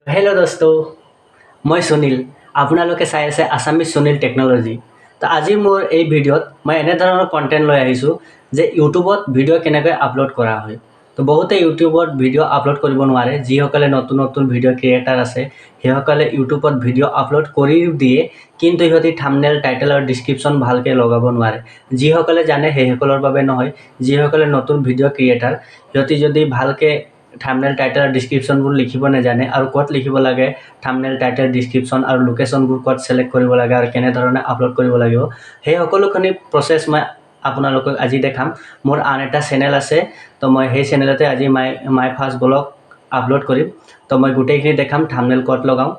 hello' দোস্ত মই সুনীল আপোনালোকে চাই আছে আছামিজ সুনীল টেকন'লজি তো আজি মোৰ এই ভিডিঅ'ত মই এনেধৰণৰ কণ্টেণ্ট লৈ আহিছোঁ যে ইউটিউবত ভিডিঅ' কেনেকৈ আপলোড কৰা হয় তো বহুতে ইউটিউবত ভিডিঅ' আপলোড কৰিব নোৱাৰে যিসকলে নতুন নতুন ভিডিঅ' ক্ৰিয়েটাৰ আছে সেইসকলে ইউটিউবত ভিডিঅ' আপলোড কৰি দিয়ে কিন্তু সিহঁতি থাম্বনেল টাইটেল আৰু ডিছক্ৰিপশ্যন ভালকৈ লগাব নোৱাৰে যিসকলে জানে সেইসকলৰ বাবে নহয় যিসকলে নতুন ভিডিঅ' ক্ৰিয়েটাৰ সিহঁতি যদি ভালকৈ থাম্বনেল টাইটেল আৰু ডিছক্ৰিপশ্যনবোৰ লিখিব নাজানে আৰু ক'ত লিখিব লাগে থাম্বনেল টাইটেল ডিছক্ৰিপশ্যন আৰু লোকেশ্যনবোৰ ক'ত ছিলেক্ট কৰিব লাগে আৰু কেনেধৰণে আপলোড কৰিব লাগিব সেই সকলোখিনি প্ৰচেছ মই আপোনালোকক আজি দেখাম মোৰ আন এটা চেনেল আছে তো মই সেই চেনেলতে আজি মাই ফাৰ্ষ্ট ব্লগ আপলোড কৰিম তো মই গোটেইখিনি দেখাম থাম্বনেল ক'ত লগাওঁ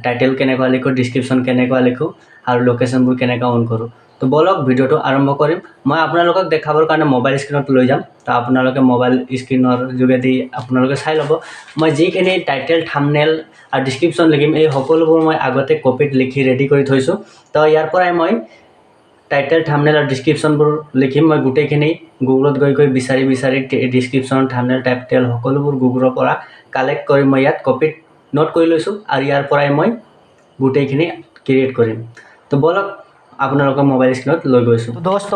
টাইটেল কেনেকুৱা লিখোঁ ডিছক্ৰিপশ্যন কেনেকুৱা লিখোঁ আৰু লোকেশ্যনবোৰ কেনেকুৱা অন কৰোঁ তো বলক ভিডিঅ'টো আৰম্ভ কৰিম মই আপোনালোকক দেখাবৰ কাৰণে মোবাইল স্ক্ৰীণত লৈ যাম তো আপোনালোকে মোবাইল স্ক্ৰীণৰ যোগেদি আপোনালোকে চাই ল'ব মই যিখিনি টাইটেল থাম্বনেল আৰু ডিছক্ৰিপশ্যন লিখিম এই সকলোবোৰ মই আগতে কপিত লিখি ৰেডি কৰি থৈছোঁ তো ইয়াৰ পৰাই মই টাইটেল থাম্বনেল আৰু ডিছক্ৰিপশ্যনবোৰ লিখিম মই গোটেইখিনি গুগলত গৈ বিচাৰি ডিছক্ৰিপশ্যন থাম্বনেল টাইটেল সকলোবোৰ গুগলৰ পৰা কালেক্ট কৰি মই ইয়াত কপিত নোট কৰি লৈছোঁ আৰু ইয়াৰ পৰাই মই গোটেইখিনি ক্ৰিয়েট কৰিম তো বলক আপোনালোকৰ মোবাইল স্ক্ৰীণত লৈ গৈছোঁ দোস্ত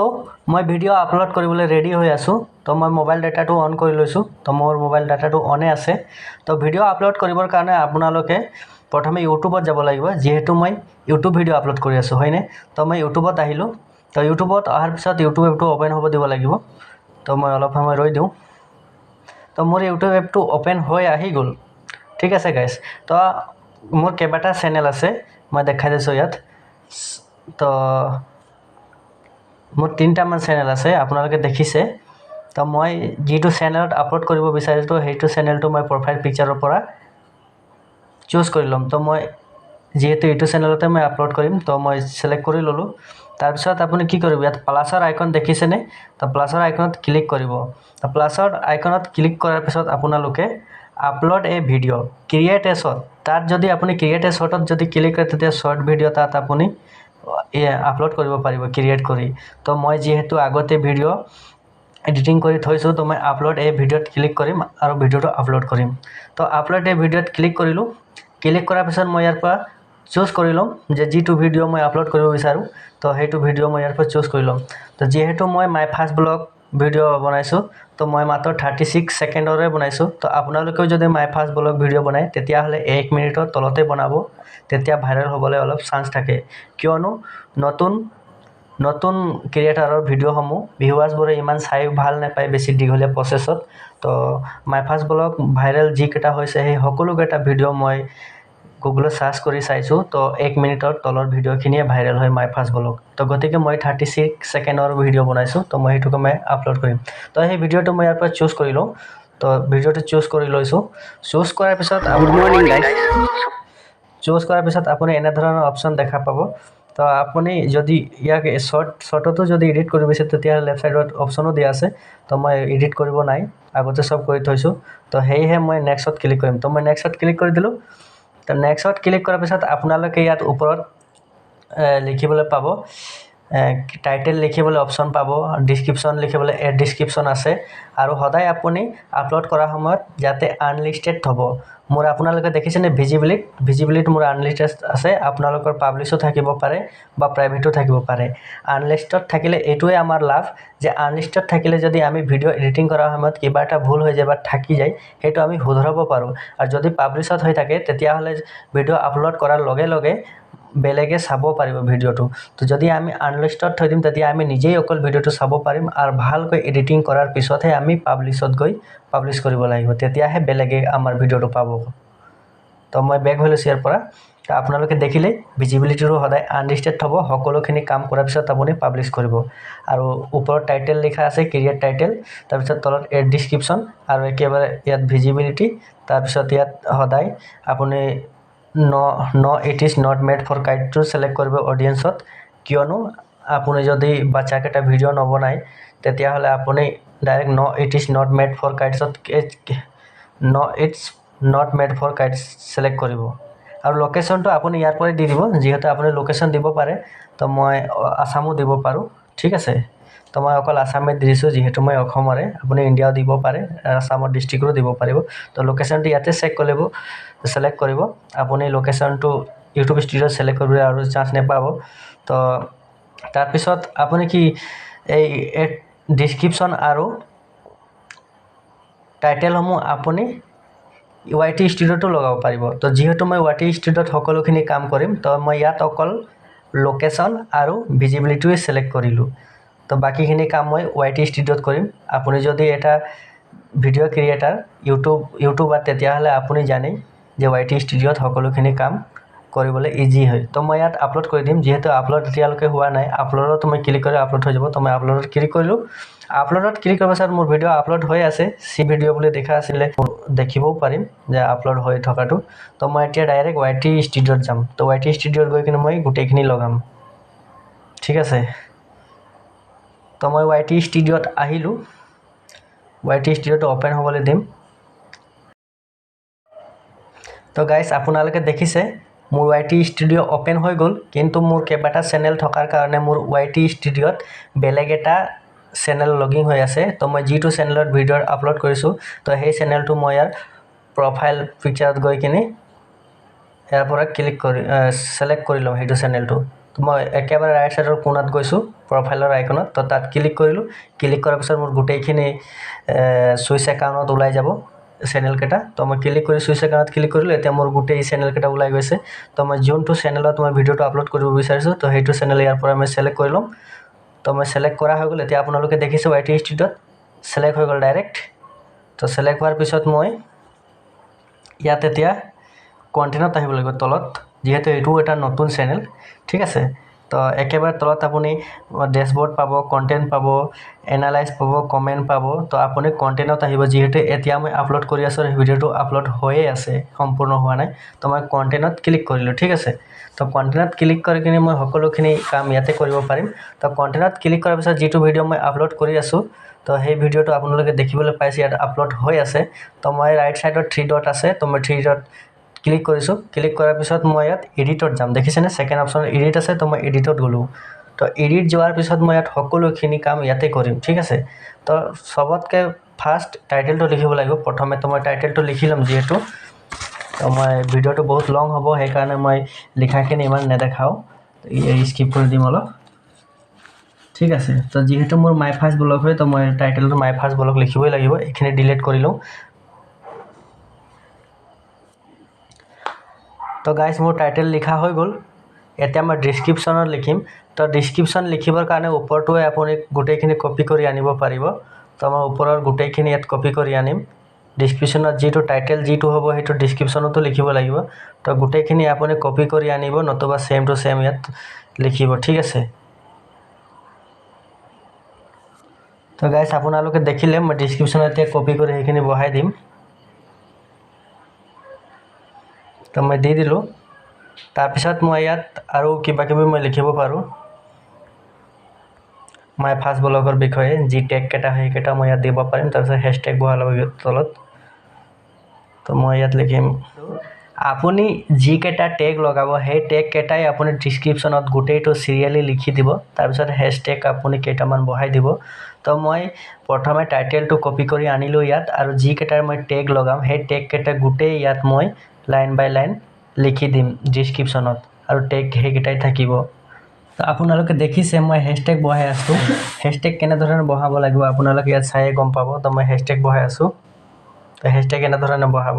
মই ভিডিঅ' আপলোড কৰিবলৈ ৰেডি হৈ আছোঁ তো মই মোবাইল ডাটাটো অন কৰি লৈছোঁ তো মোৰ মোবাইল ডাটাটো অনে আছে তো ভিডিঅ' আপলোড কৰিবৰ কাৰণে আপোনালোকে প্ৰথমে ইউটিউবত যাব লাগিব যিহেতু মই ইউটিউব ভিডিঅ' আপলোড কৰি আছোঁ হয়নে তো মই ইউটিউবত আহিলোঁ তো ইউটিউবত অহাৰ পিছত ইউটিউব এপটো অ'পেন হ'ব দিব লাগিব তো মই অলপ সময় ৰৈ দিওঁ তো মোৰ ইউটিউব এপটো অ'পেন হৈ আহি গ'ল ঠিক আছে গাইজ তো মোৰ কেইবাটা চেনেল আছে মই দেখাই দিছোঁ ইয়াত তো মোৰ তিনিটামান চেনেল আছে আপোনালোকে দেখিছে তো মই যিটো চেনেলত আপলোড কৰিব বিচাৰিছোঁ সেইটো চেনেলটো মই প্ৰফাইল পিকচাৰৰ পৰা চুজ কৰি ল'ম তো মই যিহেতু এইটো চেনেলতে মই আপলোড কৰিম তো মই ছিলেক্ট কৰি ল'লোঁ তাৰপিছত আপুনি কি কৰিব ইয়াত প্লাছৰ আইকন দেখিছেনে তো প্লাছৰ আইকনত ক্লিক কৰিব তো প্লাছৰ আইকনত ক্লিক কৰাৰ পিছত আপোনালোকে আপলোড এ ভিডিঅ' ক্ৰিয়েট এ শ্বৰ্ট তাত যদি আপুনি ক্ৰিয়েট এ শ্বৰ্টত যদি ক্লিক কৰে তেতিয়া শ্বৰ্ট ভিডিঅ' তাত আপুনি আপলোড কৰিব পাৰিব ক্ৰিয়েট কৰি তো মই যিহেতু আগতে ভিডিঅ' এডিটিং কৰি থৈছোঁ তো মই আপলোড এই ভিডিঅ'ত ক্লিক কৰিম আৰু ভিডিঅ'টো আপলোড কৰিম তো আপলোড এই ভিডিঅ'ত ক্লিক কৰিলোঁ ক্লিক কৰাৰ পিছত মই ইয়াৰ পৰা চুজ কৰি ল'ম যে যিটো ভিডিঅ' মই আপলোড কৰিব বিচাৰোঁ তো সেইটো ভিডিঅ' মই ইয়াৰ পৰা চুজ কৰি ল'ম তো যিহেতু মই মাই ফাৰ্ষ্ট ব্লগ ভিডিঅ' বনাইছোঁ তো মই মাত্ৰ 36 ছেকেণ্ডৰে বনাইছোঁ তো আপোনালোকেও যদি মাই ফাৰ্ষ্ট ব্লগ ভিডিঅ' বনায় তেতিয়াহ'লে 1 মিনিটৰ তলতে বনাব তেতিয়া ভাইৰেল হ'বলৈ অলপ চান্স থাকে কিয়নো নতুন ক্ৰিয়েটাৰৰ ভিডিঅ'সমূহ ভিউৱাৰ্ছবোৰে ইমান চাই ভাল নাপায় বেছি দীঘলীয়া প্ৰচেছত তো মাই ফাৰ্ষ্ট ব্লগ ভাইৰেল যিকেইটা হৈছে সেই সকলোকেইটা ভিডিঅ' মই গুগলত চাৰ্চ কৰি চাইছোঁ তো 1 মিনিটৰ তলৰ ভিডিঅ'খিনিয়ে ভাইৰেল হয় মাই ফাৰ্ষ্ট ব্লগ তো গতিকে মই 36 ছেকেণ্ডৰ ভিডিঅ' বনাইছোঁ তো মই সেইটোকে মই আপলোড কৰিম তো সেই ভিডিঅ'টো মই ইয়াৰ পৰা চুজ কৰি লওঁ তো ভিডিঅ'টো চুজ কৰি লৈছোঁ চুজ কৰাৰ পিছত চুজ কৰাৰ পিছত আপুনি এনেধৰণৰ অপশ্যন দেখা পাব তো আপুনি যদি ইয়াক শ্বৰ্টতো যদি এডিট কৰিব বিচাৰে তেতিয়াহ'লে লেফ্ট ছাইডত অপশ্যনো দিয়া আছে তো মই এডিট কৰিব নাই আগতে চব কৰি থৈছোঁ তো সেয়েহে মই নেক্সটত ক্লিক কৰিম তো মই নেক্সটত ক্লিক কৰি দিলোঁ তো নেক্সটত ক্লিক কৰাৰ পিছত আপোনালোকে ইয়াত ওপৰত লিখিবলৈ পাব টাইটেল লিখিবলৈ অপশ্যন পাব ডিছক্ৰিপশ্যন লিখিবলৈ এড ডিছক্ৰিপশ্যন আছে আৰু সদায় আপুনি আপলোড কৰাৰ সময়ত যাতে আনলিষ্টেড হ'ব মোৰ আপোনালোকে দেখিছেনে ভিজিবিলিটি মোৰ আনলিষ্টেড আছে আপোনালোকৰ পাব্লিছো থাকিব পাৰে বা প্ৰাইভেটো থাকিব পাৰে আনলিষ্টেড থাকিলে এইটোৱে আমাৰ লাভ যে আনলিষ্টেড থাকিলে যদি আমি ভিডিঅ' এডিটিং কৰাৰ সময়ত কিবা এটা ভুল হৈ যায় বা থাকি যায় সেইটো আমি শুধৰাব পাৰোঁ আৰু যদি পাব্লিছত হৈ থাকে তেতিয়াহ'লে ভিডিঅ' আপলোড কৰাৰ লগে লগে বেলেগে চাব পাৰিব ভিডিঅ'টো তো যদি আমি আনলিষ্টেড থৈ দিম তেতিয়া আমি নিজেই অকল ভিডিঅ'টো চাব পাৰিম আৰু ভালকৈ এডিটিং কৰাৰ পিছতহে আমি পাব্লিছত গৈ পাব্লিছ কৰিব লাগিব তেতিয়াহে বেলেগে আমাৰ ভিডিঅ'টো পাব তো মই বেক হৈ লৈছোঁ ইয়াৰ পৰা তো আপোনালোকে দেখিলে ভিজিবিলিটিটো সদায় আনলিষ্টেড হ'ব সকলোখিনি কাম কৰাৰ পিছত আপুনি পাব্লিছ কৰিব আৰু ওপৰত টাইটেল লিখা আছে ক্ৰিয়েট টাইটেল তাৰপিছত তলত এড ডিছক্ৰিপশ্যন আৰু একেবাৰে ইয়াত ভিজিবিলিটি তাৰপিছত ইয়াত সদায় আপুনি it is not made for কাইডটো ছিলেক্ট কৰিব অডিয়েঞ্চত কিয়নো আপুনি যদি বাচ্চাকেইটা ভিডিঅ' নবনায় তেতিয়াহ'লে আপুনি direct it is not made for কাইডছত it's not made for kids select কৰিব আৰু লোকেশ্যনটো আপুনি ইয়াৰ পৰাই দি দিব যিহেতু আপুনি লোকেশ্যন দিব পাৰে তো মই আছামো দিব পাৰোঁ ঠিক আছে তো মই অকল আসামত দিছোঁ যিহেতু মই অসমৰে আপুনি ইণ্ডিয়াও দিব পাৰে আসামৰ ডিষ্ট্ৰিক্টৰো দিব পাৰিব তো লোকেশ্যনটো ইয়াতে চেলেক্ট কৰিব আপুনি লোকেশ্যনটো ইউটিউব ষ্টুডিঅ' চেলেক্ট কৰিবলৈ আৰু চান্স নাপাব তো তাৰপিছত আপুনি কি এই ডিছক্ৰিপশ্যন আৰু টাইটেলসমূহ আপুনি YT ষ্টুডিঅ'টো লগাব পাৰিব তো যিহেতু মই YT ষ্টুডিঅ'ত সকলোখিনি কাম কৰিম তো মই ইয়াত অকল লোকেশ্যন আৰু ভিজিবিলিটিয়ে চেলেক্ট কৰিলোঁ তো বাকীখিনি কাম মই YT ষ্টুডিঅ'ত কৰিম আপুনি যদি এটা ভিডিঅ' ক্ৰিয়েটাৰ ইউটিউবাৰ তেতিয়াহ'লে আপুনি জানেই যে YT ষ্টুডিঅ'ত সকলোখিনি কাম কৰিবলৈ ইজি হয় তো মই ইয়াত আপলোড কৰি দিম যিহেতু আপলোড এতিয়ালৈকে হোৱা নাই আপলোডত মই ক্লিক কৰি আপলোড হৈ যাব তো মই আপলোডত ক্লিক কৰিলোঁ আপলোডত ক্লিক কৰাৰ পাছত মোৰ ভিডিঅ' আপলোড হৈ আছে চি ভিডিঅ' বুলি দেখা আছিলে দেখিবও পাৰিম যে আপলোড হৈ থকাটো তো মই এতিয়া ডাইৰেক্ট YT ষ্টুডিঅ'ত যাম তো YT ষ্টুডিঅ'ত গৈ কিনে মই গোটেইখিনি লগাম ঠিক আছে তো মই YT ষ্টুডিঅ'ত আহিলোঁ YT ষ্টুডিঅ'টো অপেন হ'বলৈ দিম তো গাইজ আপোনালোকে দেখিছে মোৰ YT ষ্টুডিঅ' অপেন হৈ গ'ল কিন্তু মোৰ কেইবাটা চেনেল থকাৰ কাৰণে মোৰ YT ষ্টুডিঅ'ত বেলেগ এটা চেনেল লগিং হৈ আছে তো মই যিটো চেনেলত ভিডিঅ' আপলোড কৰিছোঁ তো সেই চেনেলটো মই ইয়াৰ প্ৰফাইল পিকচাৰত গৈ কিনে ইয়াৰ পৰা চেলেক্ট কৰি লওঁ সেইটো চেনেলটো তো মই একেবাৰে ৰাইট ছাইডৰ কোণত গৈছোঁ প্ৰফাইলৰ আইকনত তো তাত ক্লিক কৰিলোঁ ক্লিক কৰাৰ পিছত মোৰ গোটেইখিনি চুইচ একাউণ্টত ওলাই যাব চেনেল কেইটা তো মই ক্লিক কৰি চুইচ একাউণ্টত ক্লিক কৰিলোঁ এতিয়া মোৰ গোটেই চেনেল কেইটা ওলাই গৈছে তো মই যোনটো চেনেলত মই ভিডিঅ'টো আপলোড কৰিব বিচাৰিছোঁ তো সেইটো চেনেল ইয়াৰ পৰা মই চেলেক্ট কৰি ল'ম তো মই চেলেক্ট কৰা হৈ গ'ল এতিয়া আপোনালোকে দেখিছে YT ষ্টুডিঅ'ত চেলেক্ট হৈ গ'ল ডাইৰেক্ট তো চেলেক্ট হোৱাৰ পিছত মই ইয়াত এতিয়া কণ্টেণ্টত আহিব লাগিব তলত যিহেতু এইটো এটা নতুন চেনেল ঠিক আছে তো একেবাৰে তলত আপুনি ডেছবৰ্ড পাব কণ্টেণ্ট পাব এনালাইজ পাব কমেণ্ট পাব তো আপুনি কণ্টেণ্টত আহিব যিহেতু এতিয়া মই আপলোড কৰি আছোঁ ভিডিঅ'টো আপলোড হৈয়ে আছে সম্পূৰ্ণ হোৱা নাই তো মই কণ্টেণ্টত ক্লিক কৰিলোঁ ঠিক আছে তো কণ্টেণ্টত ক্লিক কৰি কিনে মই সকলোখিনি কাম ইয়াতে কৰিব পাৰিম তো কণ্টেণ্টত ক্লিক কৰাৰ পিছত যিটো ভিডিঅ' মই আপলোড কৰি আছোঁ তো সেই ভিডিঅ'টো আপোনালোকে দেখিবলৈ পাইছে ইয়াত আপলোড হৈ আছে তো মই ৰাইট ছাইডত 3 ডট আছে তো মই 3 ডট ক্লিক কৰিছোঁ ক্লিক কৰাৰ পিছত মই ইয়াত এডিটত যাম দেখিছেনে ছেকেণ্ড অপশ্যন এডিট আছে তো মই এডিটত গ'লোঁ তো এডিট যোৱাৰ পিছত মই ইয়াত সকলোখিনি কাম ইয়াতে কৰিম ঠিক আছে তো সবতকৈ ফাৰ্ষ্ট টাইটেলটো লিখিব লাগিব প্ৰথমে তো মই টাইটেলটো লিখি ল'ম যিহেতু তো মই ভিডিঅ'টো বহুত লং হ'ব সেইকাৰণে মই লিখাখিনি ইমান নেদেখাওঁ স্কিপ কৰি দিম অলপ ঠিক আছে তো যিহেতু মোৰ মাই ফাৰ্ষ্ট ব্লগ হয় তো মই টাইটেলটো মাই ফাৰ্ষ্ট ব্লগ লিখিবই লাগিব এইখিনি ডিলিট কৰি লওঁ তো গাইজ মোৰ টাইটেল লিখা হৈ গ'ল এতিয়া মই ডিছক্ৰিপশ্যনত লিখিম তো ডিছক্ৰিপশ্যন লিখিবৰ কাৰণে ওপৰটোৱে আপুনি গোটেইখিনি কপি কৰি আনিব পাৰিব তো মই ওপৰৰ গোটেইখিনি ইয়াত কপি কৰি আনিম ডিছক্ৰিপশ্যনত যিটো টাইটেল যিটো হ'ব সেইটো ডিছক্ৰিপশ্যনতো লিখিব লাগিব তো গোটেইখিনি আপুনি কপি কৰি আনিব নতুবা ছেম টু ছেম ইয়াত লিখিব ঠিক আছে তো গাইজ আপোনালোকে দেখিলে মই ডিছক্ৰিপশ্যনত এতিয়া কপি কৰি সেইখিনি বহাই দিম তো মই দি দিলোঁ তাৰপিছত মই ইয়াত আৰু কিবা কিবি মই লিখিব পাৰোঁ মাই ফাৰ্ষ্ট ব্লগৰ বিষয়ে যি টেগ কেইটা সেইকেইটা মই ইয়াত দিব পাৰিম তাৰপিছত হেছটেগ বহাই ল'ব তলত তো মই ইয়াত লিখিম আপুনি যিকেইটা টেগ লগাব সেই টেগ কেইটাই আপুনি ডিছক্ৰিপশ্যনত গোটেইটো চিৰিয়েলি লিখি দিব তাৰপিছত হেছটেগ আপুনি কেইটামান বহাই দিব তো মই প্ৰথমে টাইটেলটো কপি কৰি আনিলোঁ ইয়াত আৰু যিকেইটাৰ মই টেগ লগাম সেই টেগ কেইটা গোটেই ইয়াত মই লাইন বাই লাইন লিখি দিম ডিছক্ৰিপশ্যনত আৰু টেগ সেইকেইটাই থাকিব তো আপোনালোকে দেখিছে মই হেছটেগ বহাই আছোঁ হেছটেগ কেনেধৰণে বহাব লাগিব আপোনালোকে ইয়াত চায়ে গম পাব তো মই হেছটেগ বহাই আছোঁ তো হেছটেগ কেনেধৰণে বহাব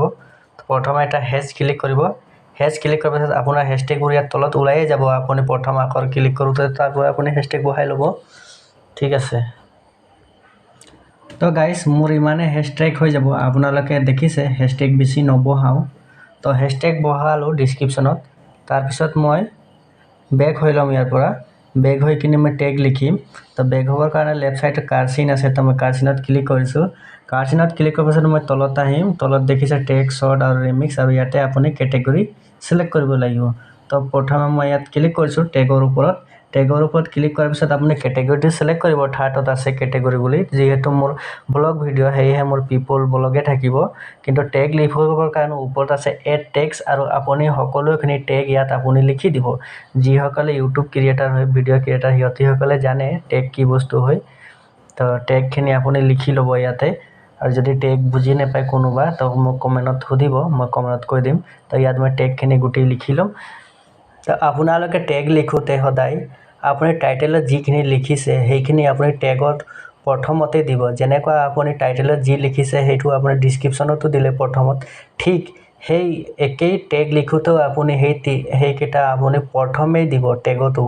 প্ৰথমে এটা হেছ ক্লিক কৰিব হেছ ক্লিক কৰাৰ পিছত আপোনাৰ হেছটেগবোৰ ইয়াত তলত ওলাইয়ে যাব আপুনি প্ৰথম আখৰ ক্লিক কৰোঁতে তাৰ পৰা আপুনি হেছটেগ বহাই ল'ব ঠিক আছে তো গাইজ মোৰ ইমানে হেছটেগ হৈ যাব আপোনালোকে দেখিছে হেছটেগ বেছি নবহাওঁ তো হেছটেগ বহালোঁ ডিছক্ৰিপশ্যনত তাৰপিছত মই বেক হৈ ল'ম ইয়াৰ পৰা বেক হৈ কিনে মই টেগ লিখিম তো বেক হ'বৰ কাৰণে লেফ্ট ছাইডত কাৰ্চিন আছে তো মই কাৰ্চিনত ক্লিক কৰিছোঁ কাৰ্চিনত ক্লিক কৰাৰ পাছত মই তলত আহিম তলত দেখিছে টেগ শ্বৰ্ট আৰু ৰিমিক্স আৰু ইয়াতে আপুনি কেটেগৰী চিলেক্ট কৰিব লাগিব তো প্ৰথমে মই ইয়াত ক্লিক কৰিছোঁ টেগৰ ওপৰত ক্লিক কৰাৰ পিছত আপুনি কেটেগৰীটো চিলেক্ট কৰিব থাৰ্ডত আছে কেটেগৰী বুলি যিহেতু মোৰ ব্লগ ভিডিঅ' সেয়েহে মোৰ পিপল ব্লগে থাকিব কিন্তু টেগ লিখিবৰ কাৰণে ওপৰত আছে এড টেগছ আৰু আপুনি সকলোখিনি টেগ ইয়াত আপুনি লিখি দিব যিসকলে ইউটিউব ক্ৰিয়েটাৰ হয় ভিডিঅ' ক্ৰিয়েটাৰ সিহঁতিসকলে জানে টেগ কি বস্তু হয় তো টেগখিনি আপুনি লিখি ল'ব ইয়াতে আৰু যদি টেগ বুজি নাপায় কোনোবা তো মোক কমেণ্টত সুধিব মই কমেণ্টত কৈ দিম তো ইয়াত মই টেগখিনি গোটেই লিখি ল'ম তো আপোনালোকে টেগ লিখোঁতে সদায় আপুনি টাইটেলত যিখিনি লিখিছে সেইখিনি আপুনি টেগত প্ৰথমতে দিব যেনেকুৱা আপুনি টাইটেলত যি লিখিছে সেইটো আপুনি ডিছক্ৰিপশ্যনতো দিলে প্ৰথমত ঠিক সেই একেই টেগ লিখোঁতেও আপুনি সেইকেইটা আপুনি প্ৰথমেই দিব টেগতো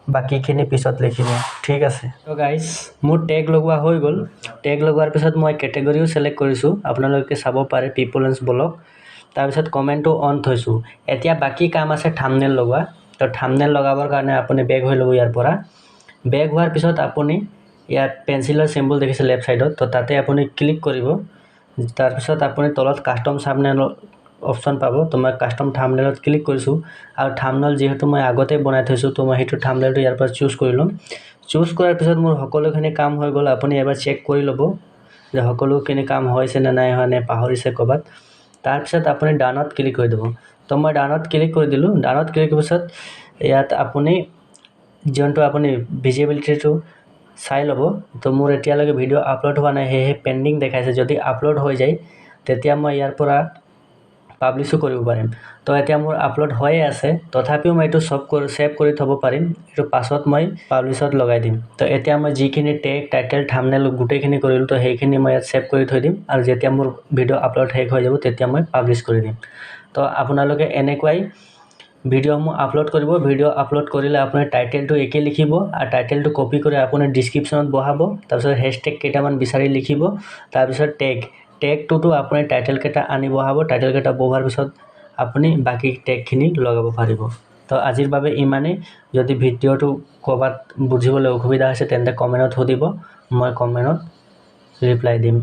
বাকীখিনি পিছত লিখিব ঠিক আছে তো গাইজ মোৰ টেগ লগোৱা হৈ গ'ল টেগ লগোৱাৰ পিছত মই কেটেগৰীও ছিলেক্ট কৰিছোঁ আপোনালোকে চাব পাৰে পিপল এণ্ড ব্লগ তাৰপিছত কমেণ্টটো অন থৈছোঁ এতিয়া বাকী কাম আছে থাম্বনেল লগোৱা তো থাম্বনেল লগাবৰ কাৰণে আপুনি বেক হৈ ল'ব ইয়াৰ পৰা বেক হোৱাৰ পিছত আপুনি ইয়াত পেঞ্চিলৰ চিম্বল দেখিছে লেফ্ট ছাইডত তো তাতে আপুনি ক্লিক কৰিব তাৰপিছত আপুনি তলত কাষ্টম থাম্বনেল অপশ্যন পাব তো মই কাষ্টম থাম্বনেলত ক্লিক কৰিছোঁ আৰু থাম্বনেল যিহেতু মই আগতে বনাই থৈছোঁ তো মই সেইটো থাম্বনেলটো ইয়াৰ পৰা চুজ কৰি ল'ম চুজ কৰাৰ পিছত মোৰ সকলোখিনি কাম হৈ গ'ল আপুনি এবাৰ চেক কৰি ল'ব যে সকলোখিনি কাম হৈছে নে নাই হোৱা নে পাহৰিছে ক'ৰবাত তাৰপিছত আপুনি ডানত ক্লিক কৰি দিব তো মই ডানত ক্লিক কৰি দিলোঁ ডানত ক্লিক কৰাৰ পিছত ইয়াত আপুনি যোনটো আপুনি ভিজিবিলিটিটো চাই ল'ব তো মোৰ এতিয়ালৈকে ভিডিঅ' আপলোড হোৱা নাই সেয়েহে পেণ্ডিং দেখাইছে যদি আপলোড হৈ যায় তেতিয়া মই ইয়াৰ পৰা পাব্লিছো কৰিব পাৰিম তো এতিয়া মোৰ আপলোড হৈয়ে আছে তথাপিও মই এইটো ছেভ কৰি থ'ব পাৰিম এইটো পাছত মই পাব্লিছত লগাই দিম তো এতিয়া মই যিখিনি টেগ টাইটেল থাম্বনেল গোটেইখিনি কৰিলোঁ তো সেইখিনি মই ইয়াত ছেভ কৰি থৈ দিম আৰু যেতিয়া মোৰ ভিডিঅ' আপলোড শেষ হৈ যাব তেতিয়া মই পাব্লিছ কৰি দিম তো আপোনালোকে এনেকুৱাই ভিডিঅ'সমূহ আপলোড কৰিব ভিডিঅ' আপলোড কৰিলে আপুনি টাইটেলটো একে লিখিব আৰু টাইটেলটো কপি কৰি আপুনি ডিছক্ৰিপশ্যনত বহাব তাৰপিছত হেছটেগ কেইটামান বিচাৰি লিখিব তাৰপিছত টেগটোতো আপুনি টাইটেলকেইটা আনি বহাব টাইটেলকেইটা বহোৱাৰ পিছত আপুনি বাকী টেগখিনি লগাব পাৰিব তো আজিৰ বাবে ইমানেই যদি ভিডিঅ'টো ক'ৰবাত বুজিবলৈ অসুবিধা হৈছে তেন্তে কমেণ্টত সুধিব মই কমেণ্টত ৰিপ্লাই দিম